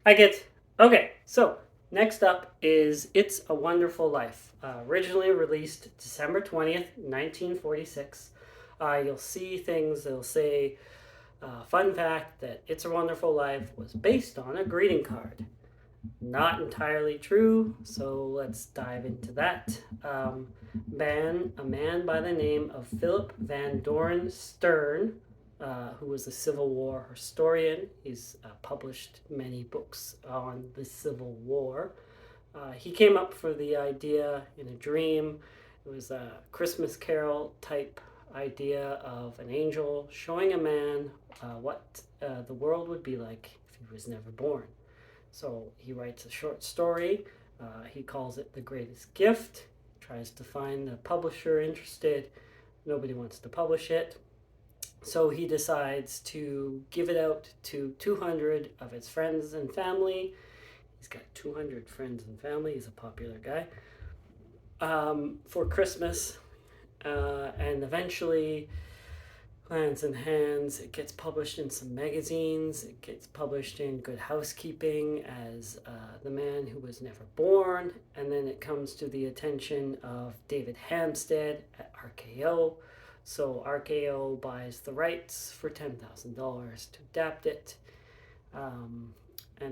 I get. Okay, so next up is It's a Wonderful Life. Originally released December 20th, 1946. You'll see things that'll say, fun fact that It's a Wonderful Life was based on a greeting card. Not entirely true, so let's dive into that. A man by the name of Philip Van Doren Stern, who was a Civil War historian. He's published many books on the Civil War. He came up for the idea in a dream. It was a Christmas Carol type idea of an angel showing a man what the world would be like if he was never born. So he writes a short story. He calls it The Greatest Gift. Tries to find a publisher interested. Nobody wants to publish it. So he decides to give it out to 200 of his friends and family. He's got 200 friends and family. He's a popular guy. For Christmas. And eventually, Lands in Hands, it gets published in some magazines. It gets published in Good Housekeeping as The Man Who Was Never Born. And then it comes to the attention of David Hampstead at RKO. So RKO buys the rights for $10,000 to adapt it. And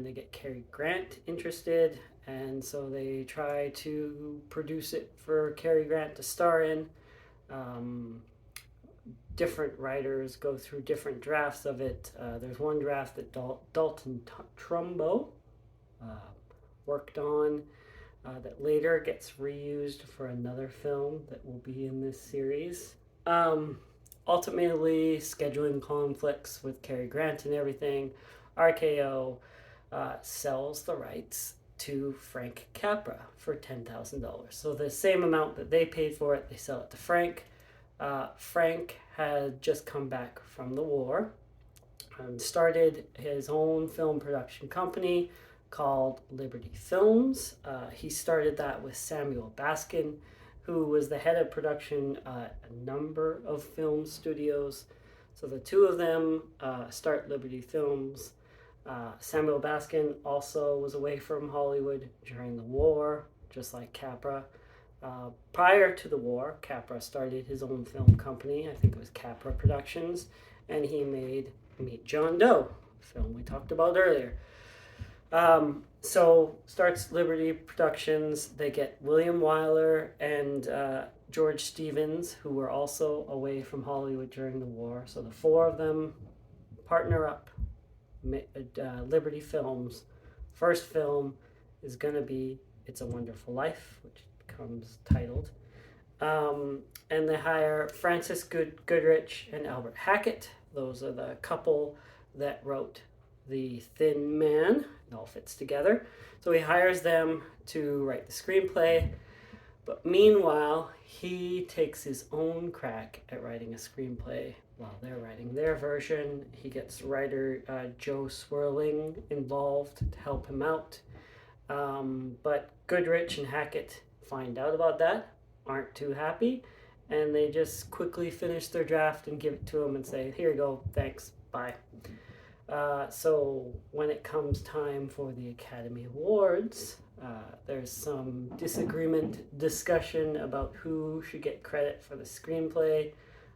they get Cary Grant interested. And so they try to produce it for Cary Grant to star in. Different writers go through different drafts of it. There's one draft that Dalton Trumbo worked on that later gets reused for another film that will be in this series. Ultimately, scheduling conflicts with Cary Grant and everything, RKO sells the rights to Frank Capra for $10,000. So the same amount that they paid for it, they sell it to Frank. Frank had just come back from the war and started his own film production company called Liberty Films. He started that with Samuel Baskin, who was the head of production at a number of film studios. So the two of them start Liberty Films. Samuel Baskin also was away from Hollywood during the war, just like Capra. Prior to the war, Capra started his own film company. I think it was Capra Productions, and he made Meet John Doe, a film we talked about earlier. So starts Liberty Productions. They get William Wyler and George Stevens, who were also away from Hollywood during the war. So the four of them partner up. Liberty Films. First film is going to be It's a Wonderful Life, which comes titled. And they hire Francis Goodrich and Albert Hackett. Those are the couple that wrote The Thin Man. It all fits together. So he hires them to write the screenplay. But meanwhile, he takes his own crack at writing a screenplay while they're writing their version. He gets writer Joe Swirling involved to help him out. But Goodrich and Hackett find out about that, aren't too happy, and they just quickly finish their draft and give it to him and say, here you go, thanks, bye. So when it comes time for the Academy Awards, there's some discussion about who should get credit for the screenplay.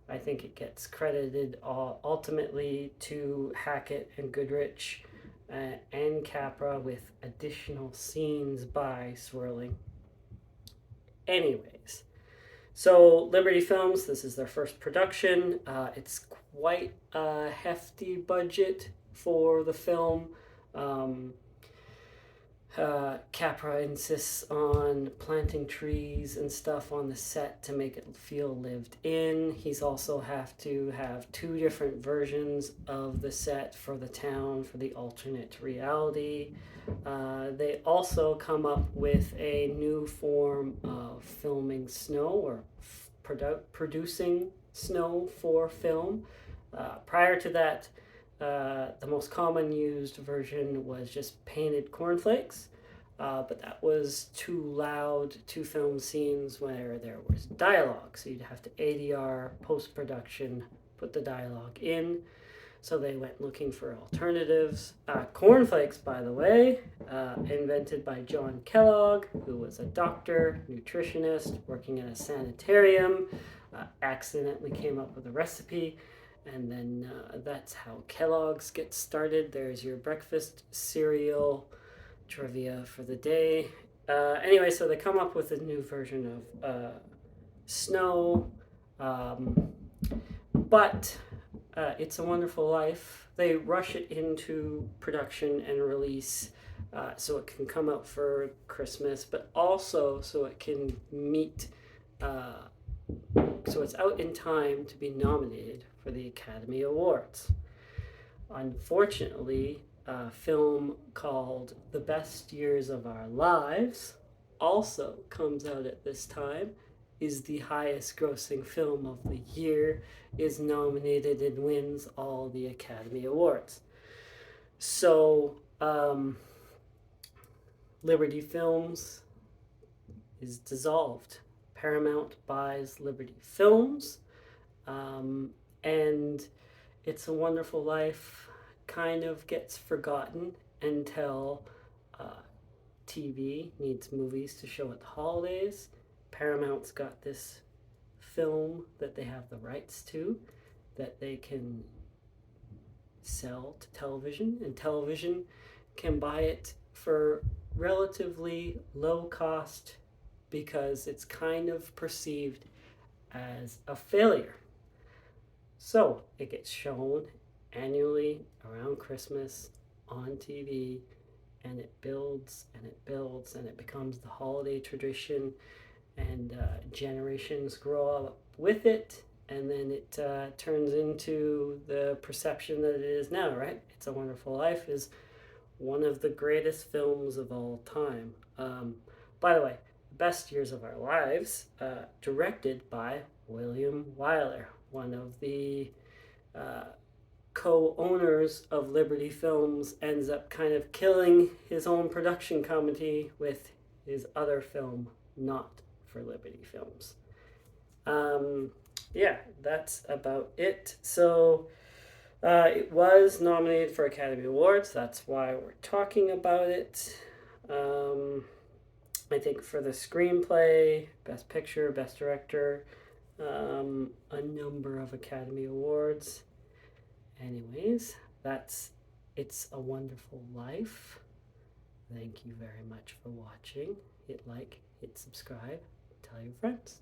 I think it gets credited ultimately to Hackett and Goodrich and Capra with additional scenes by Swirling. Anyways, so Liberty Films, this is their first production. It's quite a hefty budget for the film. Capra insists on planting trees and stuff on the set to make it feel lived in. He's also have to have two different versions of the set for the town for the alternate reality. They also come up with a new form of filming snow or producing snow for film. Prior to that, the most common used version was just painted cornflakes, but that was too loud to film scenes where there was dialogue. So you'd have to ADR, post production, put the dialogue in. So they went looking for alternatives. Cornflakes, by the way, invented by John Kellogg, who was a doctor, nutritionist, working in a sanitarium, accidentally came up with a recipe. And then that's how Kellogg's gets started. There's your breakfast cereal trivia for the day. Anyway, so they come up with a new version of Snow. But It's a Wonderful Life, they rush it into production and release so it can come out for Christmas, but also so it can meet, so it's out in time to be nominated for the Academy Awards. Unfortunately, a film called The Best Years of Our Lives also comes out at this time, is the highest grossing film of the year, is nominated and wins all the Academy Awards. So, Liberty Films is dissolved. Paramount buys Liberty Films, and It's a Wonderful Life kind of gets forgotten until TV needs movies to show at the holidays. Paramount's got this film that they have the rights to that they can sell to television, and television can buy it for relatively low cost because it's kind of perceived as a failure. So it gets shown annually around Christmas on TV, and it builds and it builds and it becomes the holiday tradition, and generations grow up with it, and then it turns into the perception that it is now, right? It's a Wonderful Life is one of the greatest films of all time. By the way, Best Years of Our Lives, directed by William Wyler, one of the co-owners of Liberty Films, ends up kind of killing his own production company with his other film, not for Liberty Films. Yeah, that's about it. So it was nominated for Academy Awards. That's why we're talking about it. I think for the screenplay, Best Picture, Best Director, a number of Academy Awards. Anyways, that's It's a Wonderful Life. Thank you very much for watching. Hit like, hit subscribe, tell your friends.